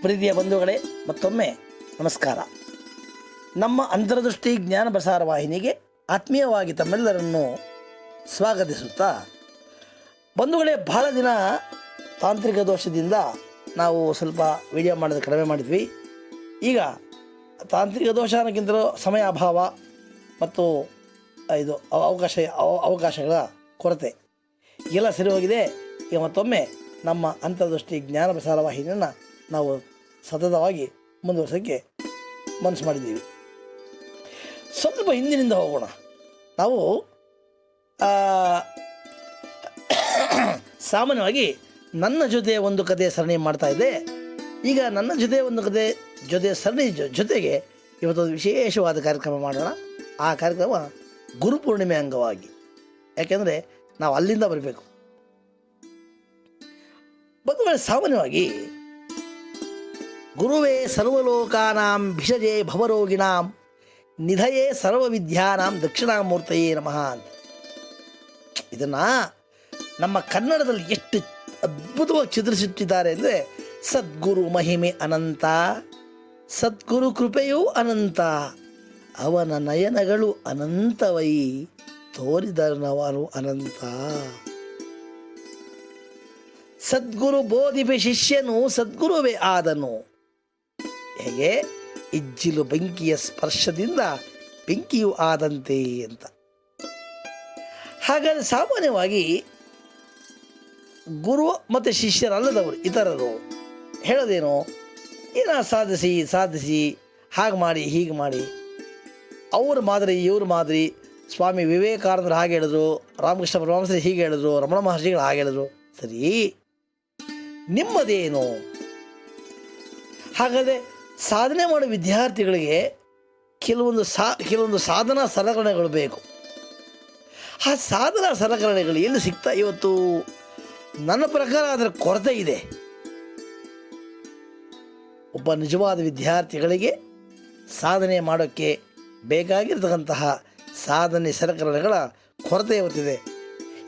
ಪ್ರೀತಿಯ ಬಂಧುಗಳೇ, ಮತ್ತೊಮ್ಮೆ ನಮಸ್ಕಾರ. ನಮ್ಮ ಅಂತರ್ದೃಷ್ಟಿ ಜ್ಞಾನ ಪ್ರಸಾರ ವಾಹಿನಿಗೆ ಆತ್ಮೀಯವಾಗಿ ತಮ್ಮೆಲ್ಲರನ್ನು ಸ್ವಾಗತಿಸುತ್ತಾ, ಬಂಧುಗಳೇ, ಬಹಳ ದಿನ ತಾಂತ್ರಿಕ ದೋಷದಿಂದ ನಾವು ಸ್ವಲ್ಪ ವಿಡಿಯೋ ಮಾಡೋದು ಕಡಿಮೆ ಮಾಡಿದ್ವಿ. ಈಗ ತಾಂತ್ರಿಕ ದೋಷ ಅನ್ನೋಕ್ಕಿಂತಲೂ ಸಮಯ ಅಭಾವ ಮತ್ತು ಇದು ಅವಕಾಶಗಳ ಕೊರತೆ ಎಲ್ಲ ಸರಿ ಹೋಗಿದೆ. ಈಗ ಮತ್ತೊಮ್ಮೆ ನಮ್ಮ ಅಂತರ್ದೃಷ್ಟಿ ಜ್ಞಾನ ಪ್ರಸಾರ ವಾಹಿನಿಯನ್ನು ನಾವು ಸತತವಾಗಿ ಮುಂದುವರ್ಸೋಕ್ಕೆ ಮನಸ್ಸು ಮಾಡಿದ್ದೀವಿ. ಸ್ವಲ್ಪ ಹಿಂದಿನಿಂದ ಹೋಗೋಣ. ನಾವು ಸಾಮಾನ್ಯವಾಗಿ ನನ್ನ ಜೊತೆ ಒಂದು ಕಥೆ ಸರಣಿ ಮಾಡ್ತಾ ಇದ್ದೆ. ಈಗ ನನ್ನ ಜೊತೆ ಒಂದು ಜೊತೆ ಸರಣಿ ಜೊತೆಗೆ ಇವತ್ತೊಂದು ವಿಶೇಷವಾದ ಕಾರ್ಯಕ್ರಮ ಮಾಡೋಣ. ಆ ಕಾರ್ಯಕ್ರಮ ಗುರುಪೂರ್ಣಿಮೆ ಅಂಗವಾಗಿ. ಯಾಕೆಂದರೆ ನಾವು ಅಲ್ಲಿಂದ ಬರಬೇಕು. ಬಂಧುಗಳೇ, ಸಾಮಾನ್ಯವಾಗಿ ಗುರುವೇ ಸರ್ವಲೋಕಾನಾಂ ಭಿಷಜೇ ಭವರೋಗಿಣಾಂ ನಿಧಯೇ ಸರ್ವವಿದ್ಯಾನಾಂ ದಕ್ಷಿಣಾಮೂರ್ತಯೇ ನಮಃ ಅಂತ. ಇದನ್ನು ನಮ್ಮ ಕನ್ನಡದಲ್ಲಿ ಎಷ್ಟು ಅದ್ಭುತವಾಗಿ ಚಿತ್ರಿಸಿಟ್ಟಿದ್ದಾರೆ ಅಂದರೆ, ಸದ್ಗುರು ಮಹಿಮೆ ಅನಂತ, ಸದ್ಗುರು ಕೃಪೆಯೂ ಅನಂತ, ಅವನ ನಯನಗಳು ಅನಂತವೈ ತೋರಿದನವನು ಅನಂತ. ಸದ್ಗುರು ಬೋಧಿಪೆ ಶಿಷ್ಯನು ಸದ್ಗುರುವೇ ಆದನು. ಹೇಗೆ ಇಜ್ಜಿಲು ಬೆಂಕಿಯ ಸ್ಪರ್ಶದಿಂದ ಬೆಂಕಿಯು ಆದಂತೆ ಅಂತ. ಹಾಗಾದರೆ ಸಾಮಾನ್ಯವಾಗಿ ಗುರು ಮತ್ತು ಶಿಷ್ಯರಲ್ಲದವರು ಇತರರು ಹೇಳೋದೇನು, ಏನೋ ಸಾಧಿಸಿ ಹಾಗೆ ಮಾಡಿ ಹೀಗೆ ಮಾಡಿ, ಅವ್ರ ಮಾದರಿ ಇವ್ರ ಮಾದರಿ. ಸ್ವಾಮಿ ವಿವೇಕಾನಂದರು ಹಾಗೆ ಹೇಳಿದ್ರು, ರಾಮಕೃಷ್ಣ ಪರಮಹಂಸರು ಹೀಗೆ ಹೇಳಿದ್ರು, ರಮಣ ಮಹರ್ಷಿಗಳು ಹಾಗೆ ಹೇಳಿದ್ರು. ಸರಿ, ನಿಮ್ಮದೇನು? ಹಾಗಾದರೆ ಸಾಧನೆ ಮಾಡೋ ವಿದ್ಯಾರ್ಥಿಗಳಿಗೆ ಕೆಲವೊಂದು ಸಾಧನಾ ಸಲಕರಣೆಗಳು ಬೇಕು. ಆ ಸಾಧನಾ ಸಲಕರಣೆಗಳು ಎಲ್ಲಿ ಸಿಗ್ತಾ ಇವತ್ತು? ನನ್ನ ಪ್ರಕಾರ ಅದರ ಕೊರತೆ ಇದೆ. ಒಬ್ಬ ನಿಜವಾದ ವಿದ್ಯಾರ್ಥಿಗಳಿಗೆ ಸಾಧನೆ ಮಾಡೋಕ್ಕೆ ಬೇಕಾಗಿರ್ತಕ್ಕಂತಹ ಸಾಧನೆ ಸಲಕರಣೆಗಳ ಕೊರತೆ ಇವತ್ತಿದೆ.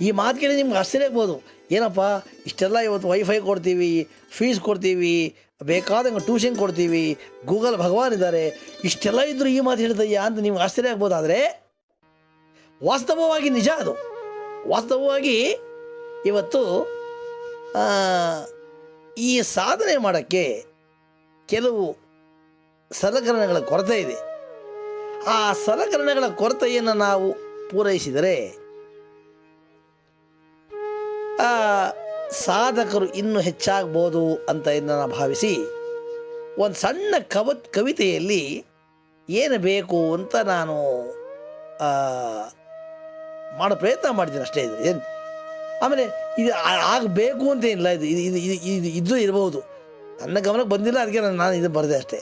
ಈ ಮಾತು ಕೇಳಿ ನಿಮ್ಗೆ ಆಶ್ಚರ್ಯ ಆಗ್ಬೋದು. ಏನಪ್ಪ ಇಷ್ಟೆಲ್ಲ ಇವತ್ತು ವೈಫೈ ಕೊಡ್ತೀವಿ, ಫೀಸ್ ಕೊಡ್ತೀವಿ, ಬೇಕಾದಂಗೆ ಟ್ಯೂಷನ್ ಕೊಡ್ತೀವಿ, ಗೂಗಲ್ ಭಗವಾನ್ ಇದ್ದಾರೆ, ಇಷ್ಟೆಲ್ಲ ಇದ್ದರೂ ಈ ಮಾತು ಹೇಳ್ತಯ್ಯ ಅಂತ ನಿಮ್ಗೆ ಆಶ್ಚರ್ಯ ಆಗ್ಬೋದು. ಆದರೆ ವಾಸ್ತವವಾಗಿ ನಿಜ ಅದು. ವಾಸ್ತವವಾಗಿ ಇವತ್ತು ಈ ಸಾಧನೆ ಮಾಡೋಕ್ಕೆ ಕೆಲವು ಸಲಕರಣೆಗಳ ಕೊರತೆ ಇದೆ. ಆ ಸಲಕರಣೆಗಳ ಕೊರತೆಯನ್ನು ನಾವು ಪೂರೈಸಿದರೆ ಸಾಧಕರು ಇನ್ನೂ ಹೆಚ್ಚಾಗ್ಬೋದು ಅಂತ ನಾನು ಭಾವಿಸಿ ಒಂದು ಸಣ್ಣ ಕವಿತೆಯಲ್ಲಿ ಏನು ಬೇಕು ಅಂತ ನಾನು ಮಾಡೋ ಪ್ರಯತ್ನ ಮಾಡ್ತೀನಿ ಅಷ್ಟೇ. ಇದು ಏನು ಆಮೇಲೆ ಇದು ಆಗಬೇಕು ಅಂತ ಏನಿಲ್ಲ. ಇದು ಇರಬಹುದು, ನನ್ನ ಗಮನಕ್ಕೆ ಬಂದಿಲ್ಲ, ಅದಕ್ಕೆ ನಾನು ಇದು ಬರೆದೆ ಅಷ್ಟೇ.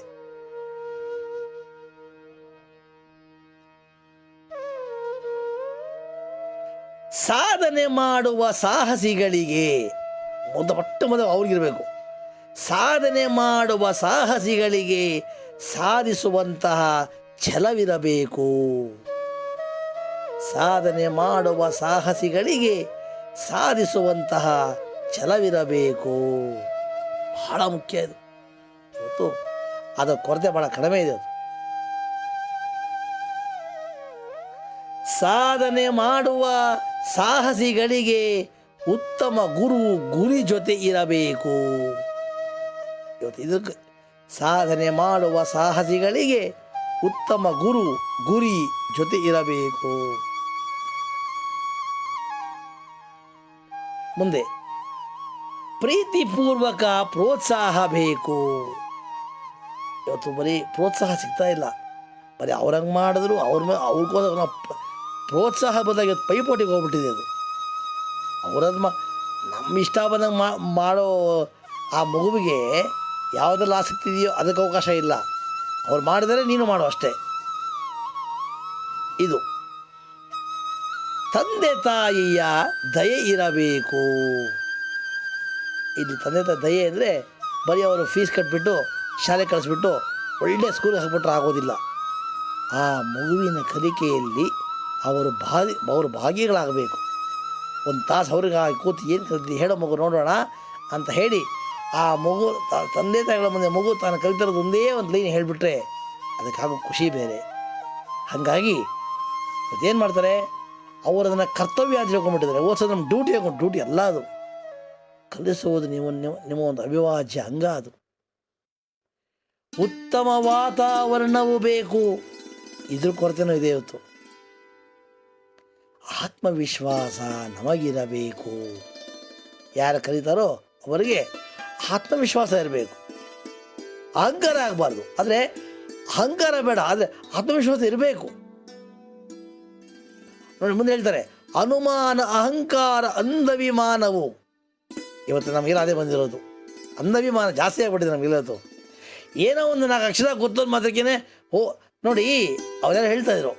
ಸಾಧನೆ ಮಾಡುವ ಸಾಹಸಿಗಳಿಗೆ ಮೊದಲು ಅವ್ರಿಗಿರಬೇಕು. ಸಾಧನೆ ಮಾಡುವ ಸಾಹಸಿಗಳಿಗೆ ಸಾಧಿಸುವಂತಹ ಛಲವಿರಬೇಕು. ಸಾಧನೆ ಮಾಡುವ ಸಾಹಸಿಗಳಿಗೆ ಸಾಧಿಸುವಂತಹ ಛಲವಿರಬೇಕು. ಬಹಳ ಮುಖ್ಯ ಇದು. ಇವತ್ತು ಅದರ ಕೊರತೆ ಬಹಳ ಕಡಿಮೆ ಇದೆ. ಸಾಧನೆ ಮಾಡುವ ಸಾಹಸಿಗಳಿಗೆ ಉತ್ತಮ ಗುರಿ ಜೊತೆ ಇರಬೇಕು. ಇವತ್ತು ಇದಕ್ಕೆ ಸಾಧನೆ ಮಾಡುವ ಸಾಹಸಿಗಳಿಗೆ ಉತ್ತಮ ಗುರಿ ಜೊತೆ ಇರಬೇಕು. ಮುಂದೆ ಪ್ರೀತಿಪೂರ್ವಕ ಪ್ರೋತ್ಸಾಹ ಬೇಕು. ಇವತ್ತು ಬರೀ ಪ್ರೋತ್ಸಾಹ ಸಿಗ್ತಾ ಇಲ್ಲ. ಬರೀ ಅವ್ರಂಗೆ ಮಾಡಿದ್ರು ಅವ್ರಿಗೋಸ್ಕರ ಪ್ರೋತ್ಸಾಹ ಬದಲಾಗಿ ಪೈಪೋಟಿಗೆ ಹೋಗ್ಬಿಟ್ಟಿದೆ ಅದು. ಅವರದ್ದು ನಮ್ಮ ಇಷ್ಟ ಬಂದಂಗೆ ಮಾಡೋ ಆ ಮಗುವಿಗೆ ಯಾವುದೆಲ್ಲ ಆಸಕ್ತಿ ಇದೆಯೋ ಅದಕ್ಕೆ ಅವಕಾಶ ಇಲ್ಲ. ಅವ್ರು ಮಾಡಿದರೆ ನೀನು ಮಾಡೋ ಅಷ್ಟೇ. ಇದು ತಂದೆ ತಾಯಿಯ ದಯೆ ಇರಬೇಕು. ಇಲ್ಲಿ ತಂದೆ ತಾಯಿ ದಯೆ ಅಂದರೆ ಬರೀ ಅವರು ಫೀಸ್ ಕಟ್ಬಿಟ್ಟು ಶಾಲೆ ಕಳಿಸ್ಬಿಟ್ಟು ಒಳ್ಳೆಯ ಸ್ಕೂಲಿಗೆ ಹಾಕ್ಬಿಟ್ರೆ ಆಗೋದಿಲ್ಲ. ಆ ಮಗುವಿನ ಕಲಿಕೆಯಲ್ಲಿ ಅವರು ಭಾಗಿಗಳಾಗಬೇಕು. ಒಂದು ತಾಸು ಅವ್ರಿಗೆ ಕೂತು ಏನು ಕಲಿತು ಹೇಳೋ ಮಗು ನೋಡೋಣ ಅಂತ ಹೇಳಿ ಆ ಮಗು ತಂದೆ ತಾಯಿಗಳ ಮುಂದೆ ಮಗು ತಾನು ಕಲಿತಿರೋದು ಒಂದೇ ಒಂದು ಲೈನ್ ಹೇಳಿಬಿಟ್ರೆ ಅದಕ್ಕಾಗೋ ಖುಷಿ ಬೇರೆ. ಹಾಗಾಗಿ ಮತ್ತೇನು ಮಾಡ್ತಾರೆ, ಅವರು ಅದನ್ನು ಕರ್ತವ್ಯ ಅಂತ ಹೇಳ್ಕೊಂಡ್ಬಿಟ್ಟಿದ್ದಾರೆ. ಓದಿಸೋದು ನಮ್ಮ ಡ್ಯೂಟಿ ಹಾಕೊಂಡು, ಡ್ಯೂಟಿ ಅಲ್ಲ ಅದು. ಕಲಿಸುವುದು ನಿಮ್ಮ ಒಂದು ಅವಿಭಾಜ್ಯ ಅಂಗ ಅದು. ಉತ್ತಮ ವಾತಾವರಣವೂ ಬೇಕು, ಇದ್ರ ಕೊರತೆನೂ ಇದೆ ಇವತ್ತು. ಆತ್ಮವಿಶ್ವಾಸ ನಮಗಿರಬೇಕು. ಯಾರು ಕಲಿತಾರೋ ಅವರಿಗೆ ಆತ್ಮವಿಶ್ವಾಸ ಇರಬೇಕು, ಅಹಂಕಾರ ಆಗಬಾರ್ದು. ಆದರೆ ಅಹಂಕಾರ ಬೇಡ, ಆದರೆ ಆತ್ಮವಿಶ್ವಾಸ ಇರಬೇಕು. ನೋಡಿ ಮುಂದೆ ಹೇಳ್ತಾರೆ, ಅನುಮಾನ ಅಹಂಕಾರ ಅಂಧವಿಮಾನವು. ಇವತ್ತು ನಮಗೆಲ್ಲ ಅದೇ ಬಂದಿರೋದು, ಅಂಧವಿಮಾನ ಜಾಸ್ತಿ ಆಗ್ಬಿಟ್ಟಿದೆ ನಮಗೆಲ್ಲತ್ತು. ಏನೋ ಒಂದು 4 ಅಕ್ಷರ ಗೊತ್ತೋದು ಮಾತ್ರಕ್ಕೇನೆ ನೋಡಿ ಅವರೆಲ್ಲ ಹೇಳ್ತಾ ಇದ್ರು,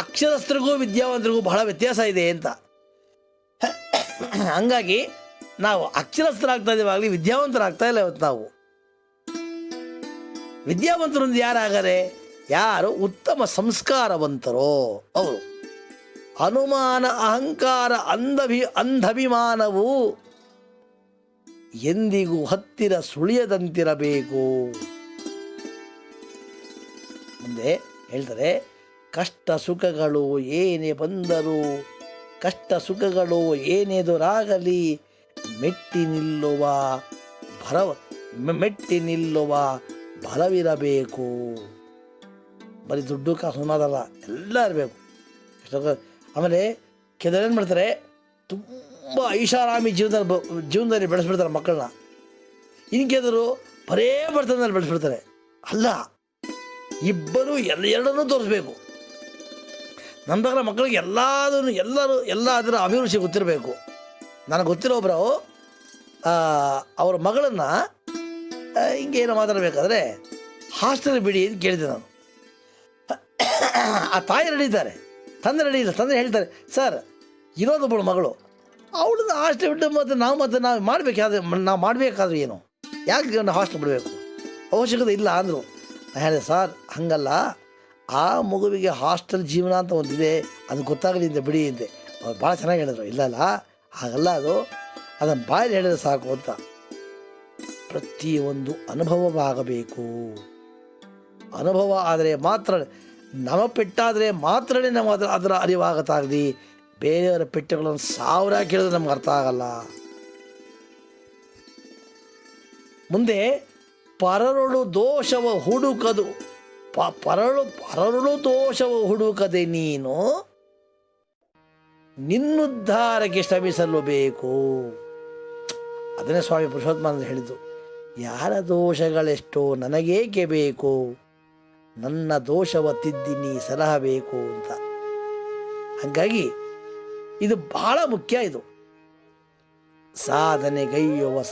ಅಕ್ಷರಸ್ಥರಿಗೂ ವಿದ್ಯಾವಂತರಿಗೂ ಬಹಳ ವ್ಯತ್ಯಾಸ ಇದೆ ಅಂತ. ಹಂಗಾಗಿ ನಾವು ಅಕ್ಷರಸ್ಥರಾಗ್ತಾ ಇದ್ದೀವಾಗಲಿ ವಿದ್ಯಾವಂತರಾಗ್ತಾ ಇಲ್ಲ ಇವತ್ತು ನಾವು. ವಿದ್ಯಾವಂತರೊಂದು ಯಾರಾಗರೆ, ಯಾರು ಉತ್ತಮ ಸಂಸ್ಕಾರವಂತರೋ ಅವರು. ಅನುಮಾನ ಅಹಂಕಾರ ಅಂಧಭಿಮಾನವು ಎಂದಿಗೂ ಹತ್ತಿರ ಸುಳಿಯದಂತಿರಬೇಕು. ಮುಂದೆ ಹೇಳ್ತಾರೆ, ಕಷ್ಟ ಸುಖಗಳು ಏನೇ ಬಂದರೂ, ಕಷ್ಟ ಸುಖಗಳು ಏನೆದುರಾಗಲಿ ಮೆಟ್ಟಿ ನಿಲ್ಲುವ ಬಲವಿರಬೇಕು. ಬರೀ ದುಡ್ಡು ಕಾಸು ಅನ್ನೋದಲ್ಲ, ಎಲ್ಲ ಇರಬೇಕು. ಆಮೇಲೆ ಕೆಲವರು ಮಾಡ್ತಾರೆ, ತುಂಬ ಐಷಾರಾಮಿ ಜೀವನದಲ್ಲಿ ಬೆಳೆಸ್ಬಿಡ್ತಾರೆ ಮಕ್ಕಳನ್ನ. ಇನ್ಕೆದರು ಬರೇ ಬರ್ತದಲ್ಲಿ ಬೆಳೆಸ್ಬಿಡ್ತಾರೆ. ಅಲ್ಲ, ಇಬ್ಬರು ಎರಡನ್ನೂ ತೋರಿಸ್ಬೇಕು. ನಮ್ಮ ಪ್ರಕಾರ ಮಕ್ಕಳಿಗೆ ಎಲ್ಲ ಅದರ ಅಭಿರುಚಿ ಗೊತ್ತಿರಬೇಕು. ನನಗೆ ಗೊತ್ತಿರೋ ಒಬ್ಬರು ಅವ್ರ ಮಗಳನ್ನು ಹಿಂಗೆ ಏನೋ ಮಾತಾಡಬೇಕಾದ್ರೆ ಹಾಸ್ಟೆಲ್ ಬಿಡಿ ಅಂತ ಕೇಳಿದೆ ನಾನು. ಆ ತಾಯಿ ರೆಡಿದ್ದಾರೆ, ತಂದೆ ರೆಡಿ ಇಲ್ಲ. ತಂದೆ ಹೇಳ್ತಾರೆ, ಸರ್ ಇರೋದೊಬ್ಬಳು ಮಗಳು, ಅವಳನ್ನ ಹಾಸ್ಟೆಲ್ ಬಿಟ್ಟು ನಾವು ಮಾಡಬೇಕಾದ್ರೆ ಏನು, ಯಾಕೆ ಹಾಸ್ಟೆಲ್ ಬಿಡಬೇಕು, ಅವಶ್ಯಕತೆ ಇಲ್ಲ ಅಂದರು. ನಾನು ಹೇಳಿದೆ, ಸರ್ ಹಾಗಲ್ಲ, ಆ ಮಗುವಿಗೆ ಹಾಸ್ಟೆಲ್ ಜೀವನ ಅಂತ ಒಂದಿದೆ, ಅದು ಗೊತ್ತಾಗಲಿ ಅಂತ ಬಿಡಿ ಅಂತೆ. ಅವ್ರು ಭಾಳ ಚೆನ್ನಾಗಿ ಹೇಳಿದ್ರು. ಇಲ್ಲ ಹಾಗಲ್ಲ, ಅದನ್ನು ಬಾಯಲ್ಲಿ ಹೇಳಿದ್ರೆ ಸಾಕು ಅಂತ. ಪ್ರತಿಯೊಂದು ಅನುಭವವಾಗಬೇಕು. ಅನುಭವ ಆದರೆ ಮಾತ್ರ, ನಮ್ಮ ಪೆಟ್ಟಾದರೆ ಮಾತ್ರನೇ ನಾವು ಅದರ ಅರಿವಾಗತ್ತಾಗಲಿ. ಬೇರೆಯವರ ಪೆಟ್ಟುಗಳನ್ನು 1000 ಕೇಳಿದ್ರೆ ನಮ್ಗೆ ಅರ್ಥ ಆಗಲ್ಲ. ಮುಂದೆ ಪರರಳು ದೋಷವ ಹುಡುಕದು, ಪರರಳು ದೋಷವ ಹುಡುಕದೆ ನೀನು ನಿನ್ನುದ್ಧಾರಕ್ಕೆ ಶ್ರಮಿಸಲು ಬೇಕು. ಅದನ್ನೇ ಸ್ವಾಮಿ ಪುರುಷೋತ್ತಮ ಹೇಳಿದ್ದು, ಯಾರ ದೋಷಗಳೆಷ್ಟೋ ನನಗೇಕೆ ಬೇಕು, ನನ್ನ ದೋಷವ ತಿದ್ದಿ ನೀ ಸಲಹಬೇಕು ಅಂತ. ಹಾಗಾಗಿ ಇದು ಬಹಳ ಮುಖ್ಯ. ಇದು ಸಾಧನೆಗೈಯುವ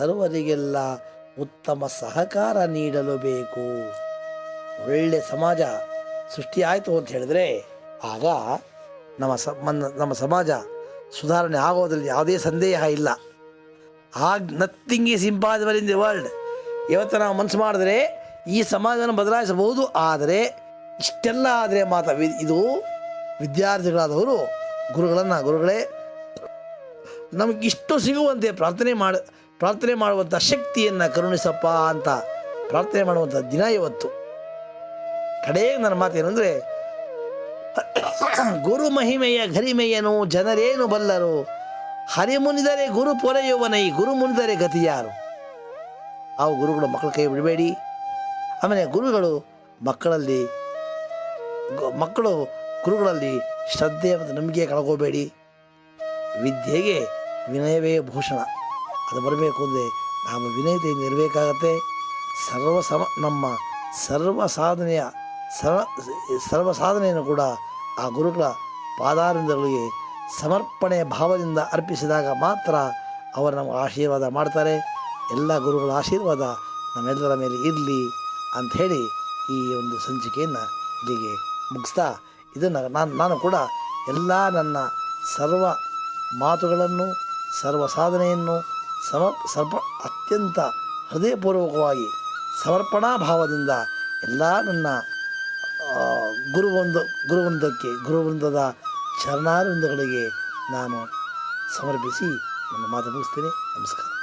ಸರ್ವರಿಗೆಲ್ಲ ಉತ್ತಮ ಸಹಕಾರ ನೀಡಲು ಬೇಕು. ಒಳ್ಳೆ ಸಮಾಜ ಸೃಷ್ಟಿ ಆಯಿತು ಅಂತ ಹೇಳಿದ್ರೆ ಆಗ ನಮ್ಮ ಸಮಾಜ ಸುಧಾರಣೆ ಆಗೋದ್ರಲ್ಲಿ ಯಾವುದೇ ಸಂದೇಹ ಇಲ್ಲ. Nothing is impossible in the world. ಇವತ್ತು ನಾವು ಮನಸ್ಸು ಮಾಡಿದ್ರೆ ಈ ಸಮಾಜವನ್ನು ಬದಲಾಯಿಸಬಹುದು. ಆದರೆ ಇಷ್ಟೆಲ್ಲ ಆದರೆ ಮಾತ್ರ ಇದು ವಿದ್ಯಾರ್ಥಿಗಳಾದವರು ಗುರುಗಳೇ ನಮಗಿಷ್ಟು ಸಿಗುವಂತೆ ಪ್ರಾರ್ಥನೆ ಮಾಡುವಂಥ ಶಕ್ತಿಯನ್ನು ಕರುಣಿಸಪ್ಪ ಅಂತ ಪ್ರಾರ್ಥನೆ ಮಾಡುವಂಥ ದಿನ ಇವತ್ತು. ಕಡೆಗೆ ನನ್ನ ಮಾತೇನೆಂದರೆ, ಗುರು ಮಹಿಮೆಯ ಗರಿಮೆಯನು ಜನರೇನು ಬಲ್ಲರು, ಹರಿಮುನಿದರೆ ಗುರು ಪೊರೆಯುವನೈ, ಗುರು ಮುನಿದರೆ ಗತಿ ಯಾರು. ಆ ಗುರುಗಳು ಮಕ್ಕಳ ಕೈ ಬಿಡಬೇಡಿ. ಆಮೇಲೆ ಗುರುಗಳಲ್ಲಿ ಶ್ರದ್ಧೆ ಮತ್ತು ನಂಬಿಕೆ ಕಳ್ಕೋಬೇಡಿ. ವಿದ್ಯೆಗೆ ವಿನಯವೇ ಭೂಷಣ. ಅದು ಬರಬೇಕು ಅಂದರೆ ನಾವು ವಿನಯತೆಯಿಂದ ಇರಬೇಕಾಗತ್ತೆ. ನಮ್ಮ ಸರ್ವ ಸಾಧನೆಯನ್ನು ಕೂಡ ಆ ಗುರುಗಳ ಪಾದಾರವಿಂದಗಳಿಗೆ ಸಮರ್ಪಣೆ ಭಾವದಿಂದ ಅರ್ಪಿಸಿದಾಗ ಮಾತ್ರ ಅವರು ನಮಗೆ ಆಶೀರ್ವಾದ ಮಾಡ್ತಾರೆ. ಎಲ್ಲ ಗುರುಗಳ ಆಶೀರ್ವಾದ ನಮ್ಮೆಲ್ಲರ ಮೇಲೆ ಇರಲಿ ಅಂತ ಹೇಳಿ ಈ ಒಂದು ಸಂಚಿಕೆಯನ್ನು ಇಲ್ಲಿಗೆ ಮುಗಿಸ್ತಾ, ಇದನ್ನು ನಾನು ಕೂಡ ಎಲ್ಲ ನನ್ನ ಸರ್ವ ಮಾತುಗಳನ್ನು, ಸರ್ವ ಸಾಧನೆಯನ್ನು ಅತ್ಯಂತ ಹೃದಯಪೂರ್ವಕವಾಗಿ ಸಮರ್ಪಣಾ ಭಾವದಿಂದ ಎಲ್ಲ ನನ್ನ ಗುರುವೃಂದದ ಚರಣಾರವಿಂದಗಳಿಗೆ ನಾನು ಸಮರ್ಪಿಸಿ ನನ್ನ ಮಾತು ಮುಗಿಸ್ತೇನೆ. ನಮಸ್ಕಾರ.